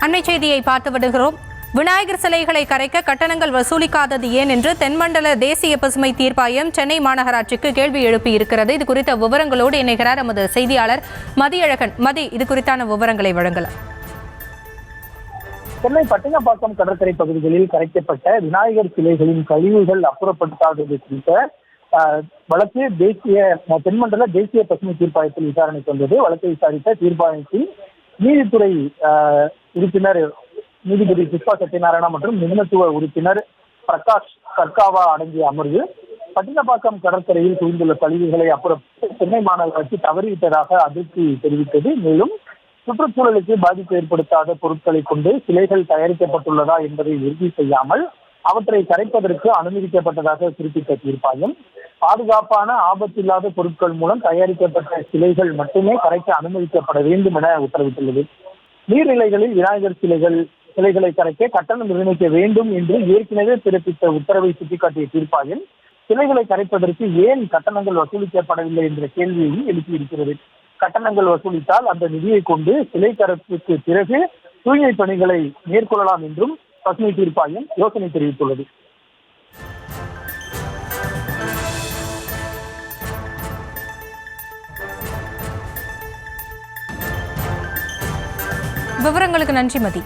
அண்மை செய்தியை பார்த்து விடுகிறோம். விநாயகர் சிலைகளை கரைக்க கட்டணங்கள் வசூலிக்காதது ஏன் என்று தென்மண்டல தேசிய பசுமை தீர்ப்பாயம் சென்னை மாநகராட்சிக்கு கேள்வி எழுப்பி இருக்கிறது. இது குறித்த விவரங்களோடு இணைகிறார் நமது செய்தியாளர் மதியழகன். மதி, இது குறித்தான விவரங்களை வழங்கலாம். சென்னை பட்டினப்பாக்கம் கடற்கரை பகுதிகளில் கரைக்கப்பட்ட விநாயகர் சிலைகளின் கழிவுகள் அப்புறப்படுத்தாதது குறித்த வழக்கு தென்மண்டல தேசிய பசுமை தீர்ப்பாயத்தில் விசாரணைக்கு வந்தது. வழக்கை விசாரித்த தீர்ப்பாயத்தில் நீதித்துறை உறுப்பினர் நீதிபதி புஷ்பா சத்யநாராயணா மற்றும் நிபுணத்துவ உறுப்பினர் பிரகாஷ் சர்காவா அடங்கிய அமர்வு பட்டினப்பாக்கம் கடற்கரையில் குவிந்துள்ள கழிவுகளை அப்புறப்படுத்த சென்னை மாநகராட்சி தவறிவிட்டதாக அதிர்ச்சி தெரிவித்தது. மேலும் சுற்றுச்சூழலுக்கு பாதிப்பு ஏற்படுத்தாத பொருட்களை கொண்டு சிலைகள் தயாரிக்கப்பட்டுள்ளதா என்பதை உறுதி செய்யாமல் அவற்றை கரைப்பதற்கு அனுமதிக்கப்பட்டதாக குறிப்பிட்ட தீர்ப்பாயம் பாதுகாப்பான ஆபத்தில்லாத பொருட்கள் மூலம் தயாரிக்கப்பட்ட சிலைகள் மட்டுமே கரைக்க அனுமதிக்கப்பட வேண்டும் என உத்தரவிட்டுள்ளது. நீர்நிலைகளில் விநாயகர் சிலைகளை கரைக்க கட்டணம் நிர்ணயிக்க வேண்டும் என்று ஏற்கனவே பிறப்பித்த உத்தரவை சுட்டிக்காட்டிய தீர்ப்பாயம் சிலைகளை கரைப்பதற்கு ஏன் கட்டணங்கள் வசூலிக்கப்படவில்லை என்ற கேள்வியையும் எழுப்பியிருக்கிறது. கட்டணங்கள் வசூலித்தால் அந்த நிதியை கொண்டு சிலை கரைப்புக்கு பிறகு தூய்மை பணிகளை மேற்கொள்ளலாம் என்றும் பசுமை தீர்ப்பாயம் யோசனை தெரிவித்துள்ளது. விவரங்களுக்கு நன்றி மதி.